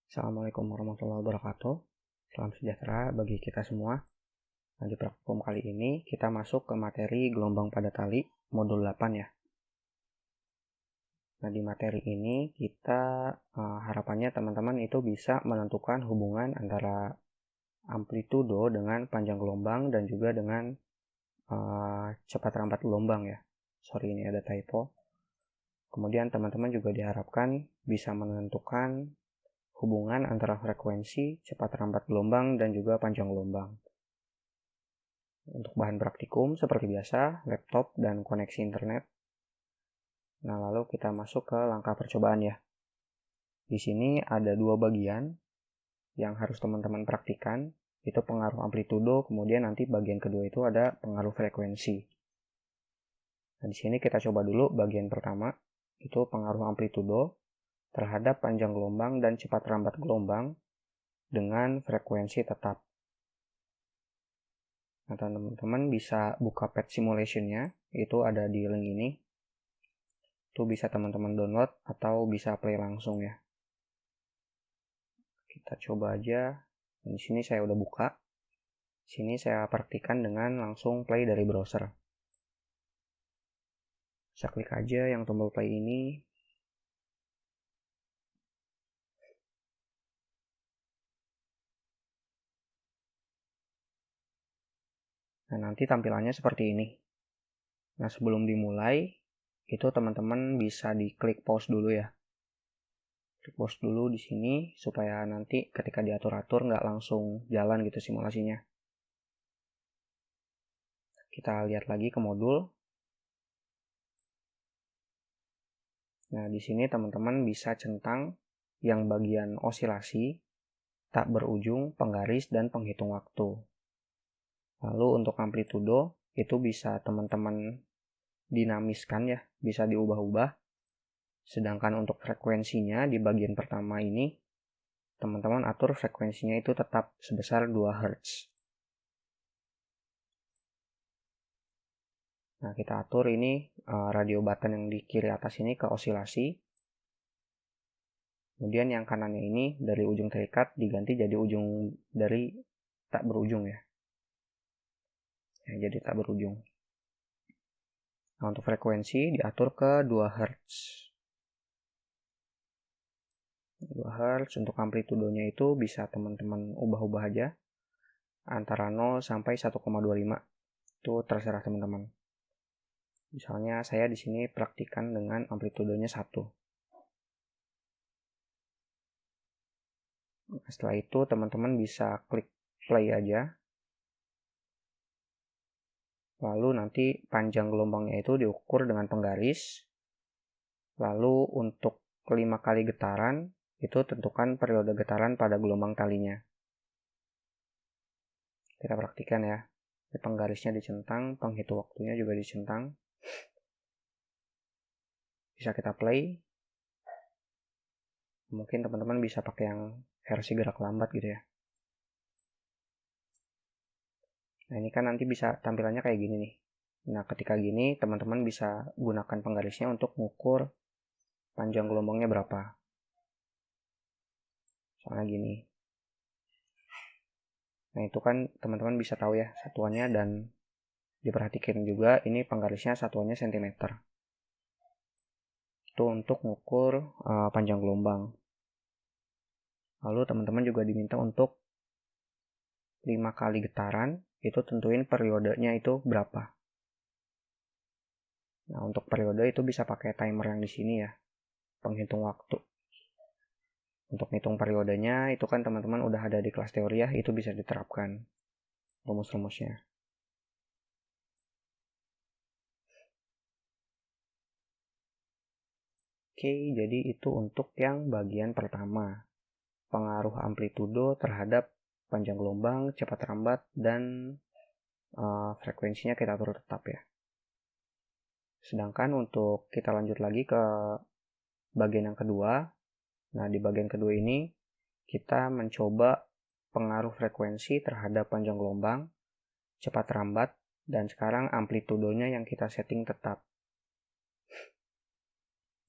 Assalamualaikum warahmatullahi wabarakatuh. Salam sejahtera bagi kita semua. Nah, di praktikum kali ini kita masuk ke materi gelombang pada tali modul 8 ya. Nah, di materi ini kita harapannya teman-teman itu bisa menentukan hubungan antara amplitudo dengan panjang gelombang dan juga dengan cepat rambat gelombang ya. Sorry, ini ada typo. Kemudian teman-teman juga diharapkan bisa menentukan hubungan antara frekuensi, cepat rambat gelombang, dan juga panjang gelombang. Untuk bahan praktikum, seperti biasa, laptop dan koneksi internet. Nah, lalu kita masuk ke langkah percobaan ya. Di sini ada dua bagian yang harus teman-teman praktikan. Itu pengaruh amplitudo, kemudian nanti bagian kedua itu ada pengaruh frekuensi. Nah, di sini kita coba dulu bagian pertama, itu pengaruh amplitudo terhadap panjang gelombang dan cepat rambat gelombang dengan frekuensi tetap. Nah, teman-teman bisa buka pet simulation-nya, itu ada di link ini. Itu bisa teman-teman download atau bisa play langsung ya. Kita coba aja. Di sini saya udah buka. Di sini saya praktikan dengan langsung play dari browser. Saya klik aja yang tombol play ini. Nah, nanti tampilannya seperti ini. Nah, sebelum dimulai, itu teman-teman bisa diklik pause dulu ya. Klik pause dulu di sini supaya nanti ketika diatur-atur nggak langsung jalan gitu simulasinya. Kita lihat lagi ke modul. Nah, di sini teman-teman bisa centang yang bagian osilasi, tak berujung, penggaris, dan penghitung waktu. Lalu untuk amplitudo, itu bisa teman-teman dinamiskan ya, bisa diubah-ubah. Sedangkan untuk frekuensinya di bagian pertama ini, teman-teman atur frekuensinya itu tetap sebesar 2 Hz. Nah, kita atur ini radio button yang di kiri atas ini ke osilasi. Kemudian yang kanannya ini dari ujung terikat diganti jadi ujung dari tak berujung ya. Jadi tak berujung. Nah, untuk frekuensi diatur ke 2 Hz. 2 Hz untuk amplitudonya itu bisa teman-teman ubah-ubah aja. Antara 0 sampai 1,25. Itu terserah teman-teman. Misalnya saya di sini praktikan dengan amplitudonya 1. Setelah itu teman-teman bisa klik play aja. Lalu nanti panjang gelombangnya itu diukur dengan penggaris. Lalu untuk 5 kali getaran, itu tentukan periode getaran pada gelombang talinya. Kita praktikan ya. Penggarisnya dicentang, penghitung waktunya juga dicentang. Bisa kita play. Mungkin teman-teman bisa pakai yang versi gerak lambat gitu ya. Nah, ini kan nanti bisa tampilannya kayak gini nih. Nah, ketika gini, teman-teman bisa gunakan penggarisnya untuk mengukur panjang gelombangnya berapa. Soalnya gini. Nah, itu kan teman-teman bisa tahu ya satuannya, dan diperhatikan juga ini penggarisnya satuannya cm. Itu untuk mengukur panjang gelombang. Lalu teman-teman juga diminta untuk 5 kali getaran, itu tentuin periodenya itu berapa. Nah, untuk periode itu bisa pakai timer yang di sini ya, penghitung waktu. Untuk hitung periodenya itu kan teman-teman udah ada di kelas teori ya, itu bisa diterapkan rumus-rumusnya. Oke, jadi itu untuk yang bagian pertama. Pengaruh amplitudo terhadap panjang gelombang, cepat rambat, dan frekuensinya kita atur tetap ya. Sedangkan untuk kita lanjut lagi ke bagian yang kedua. Nah, di bagian kedua ini kita mencoba pengaruh frekuensi terhadap panjang gelombang, cepat rambat, dan sekarang amplitudonya yang kita setting tetap.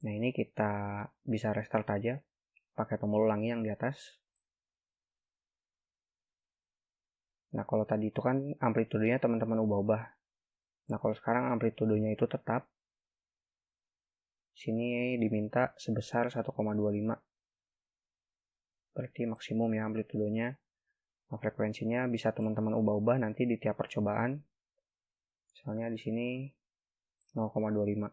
Nah, ini kita bisa restart aja pakai tombol ulangi yang di atas. Nah, kalau tadi itu kan amplitudenya teman-teman ubah-ubah. Nah, kalau sekarang amplitudenya itu tetap. Sini diminta sebesar 1,25. Berarti maksimum ya amplitudenya. Nah, frekuensinya bisa teman-teman ubah-ubah nanti di tiap percobaan. Misalnya di sini 0,25.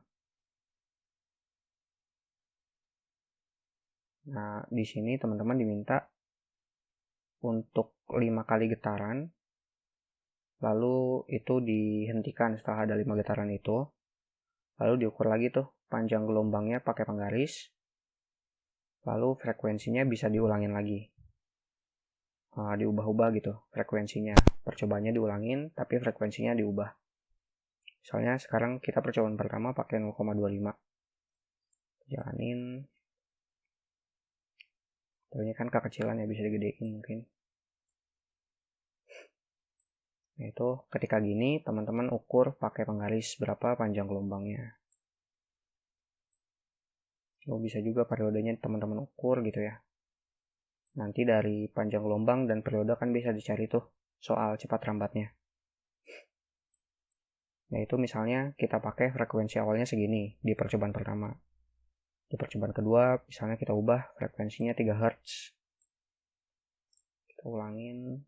Nah, di sini teman-teman diminta untuk 5 kali getaran, lalu itu dihentikan setelah ada 5 getaran itu, lalu diukur lagi tuh panjang gelombangnya pakai penggaris, lalu frekuensinya bisa diulangin lagi. Diubah-ubah gitu frekuensinya, percobaannya diulangin tapi frekuensinya diubah. Misalnya sekarang kita percobaan pertama pakai 0,25, jalanin. Ini kan kekecilan ya, bisa digedein mungkin. Nah, itu ketika gini teman-teman ukur pakai penggaris berapa panjang gelombangnya. Bisa juga periodenya teman-teman ukur gitu ya. Nanti dari panjang gelombang dan periode kan bisa dicari tuh soal cepat rambatnya. Nah, itu misalnya kita pakai frekuensi awalnya segini di percobaan pertama. Di percobaan kedua misalnya kita ubah frekuensinya 3 Hz. Kita ulangin.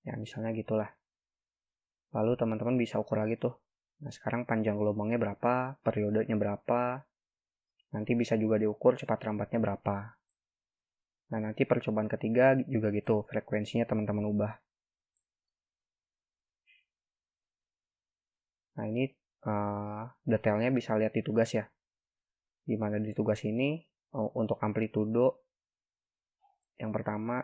Ya, misalnya gitulah. Lalu teman-teman bisa ukur lagi tuh. Nah, sekarang panjang gelombangnya berapa, periodenya berapa. Nanti bisa juga diukur cepat rambatnya berapa. Nah, nanti percobaan ketiga juga gitu, frekuensinya teman-teman ubah. Nah, ini detailnya bisa lihat di tugas ya. Dimana di tugas ini, untuk amplitudo, yang pertama,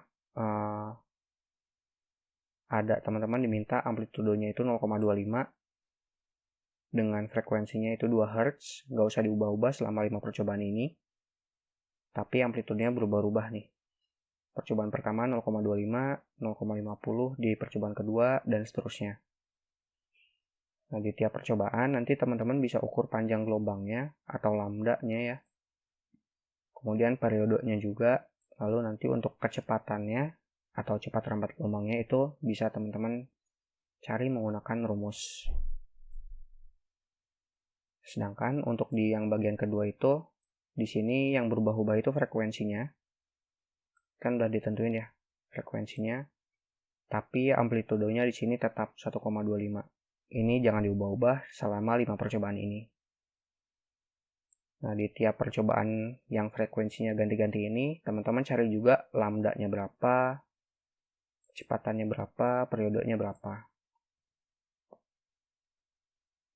ada teman-teman diminta amplitudonya itu 0,25 dengan frekuensinya itu 2 Hz, nggak usah diubah-ubah selama 5 percobaan ini, tapi amplitudenya berubah-ubah nih. Percobaan pertama 0,25, 0,50 di percobaan kedua, dan seterusnya. Nah, di tiap percobaan nanti teman-teman bisa ukur panjang gelombangnya atau lambda-nya ya. Kemudian periodenya juga, lalu nanti untuk kecepatannya atau cepat rambat gelombangnya itu bisa teman-teman cari menggunakan rumus. Sedangkan untuk di yang bagian kedua itu, di sini yang berubah-ubah itu frekuensinya. Kan udah ditentuin ya frekuensinya, tapi amplitudenya di sini tetap 1,25. Ini jangan diubah-ubah selama 5 percobaan ini. Nah, di tiap percobaan yang frekuensinya ganti-ganti ini, teman-teman cari juga lambda-nya berapa, kecepatannya berapa, periodenya berapa.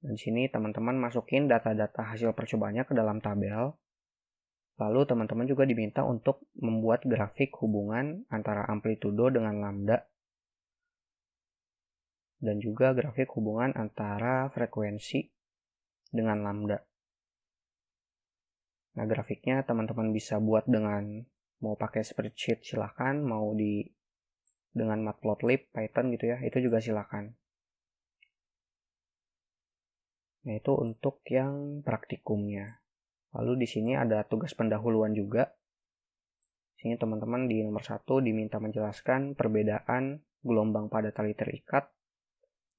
Dan di sini teman-teman masukin data-data hasil percobaannya ke dalam tabel. Lalu teman-teman juga diminta untuk membuat grafik hubungan antara amplitudo dengan lambda dan juga grafik hubungan antara frekuensi dengan lambda. Nah, grafiknya teman-teman bisa buat dengan mau pakai spreadsheet silahkan, mau dengan Matplotlib, Python gitu ya, itu juga silahkan. Nah, itu untuk yang praktikumnya. Lalu di sini ada tugas pendahuluan juga. Di sini teman-teman di nomor 1 diminta menjelaskan perbedaan gelombang pada tali terikat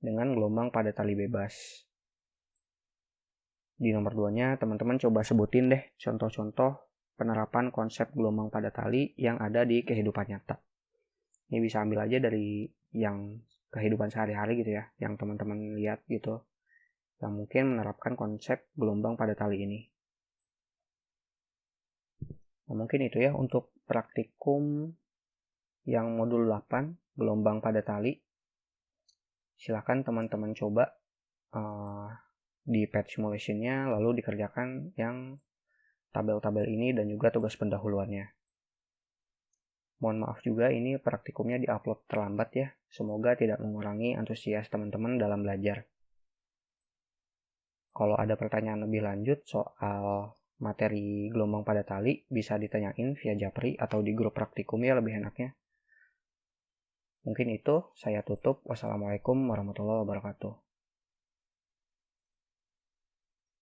dengan gelombang pada tali bebas. Di nomor 2-nya teman-teman coba sebutin deh contoh-contoh penerapan konsep gelombang pada tali yang ada di kehidupan nyata. Ini bisa ambil aja dari yang kehidupan sehari-hari gitu ya, yang teman-teman lihat gitu, yang mungkin menerapkan konsep gelombang pada tali ini. Nah, mungkin itu ya untuk praktikum yang modul 8, gelombang pada tali. Silahkan teman-teman coba di pet simulation-nya, lalu dikerjakan yang tabel-tabel ini dan juga tugas pendahuluannya. Mohon maaf juga ini praktikumnya diupload terlambat ya. Semoga tidak mengurangi antusias teman-teman dalam belajar. Kalau ada pertanyaan lebih lanjut soal materi gelombang pada tali, bisa ditanyain via Japri atau di grup praktikum ya lebih enaknya. Mungkin itu, saya tutup. Wassalamualaikum warahmatullahi wabarakatuh.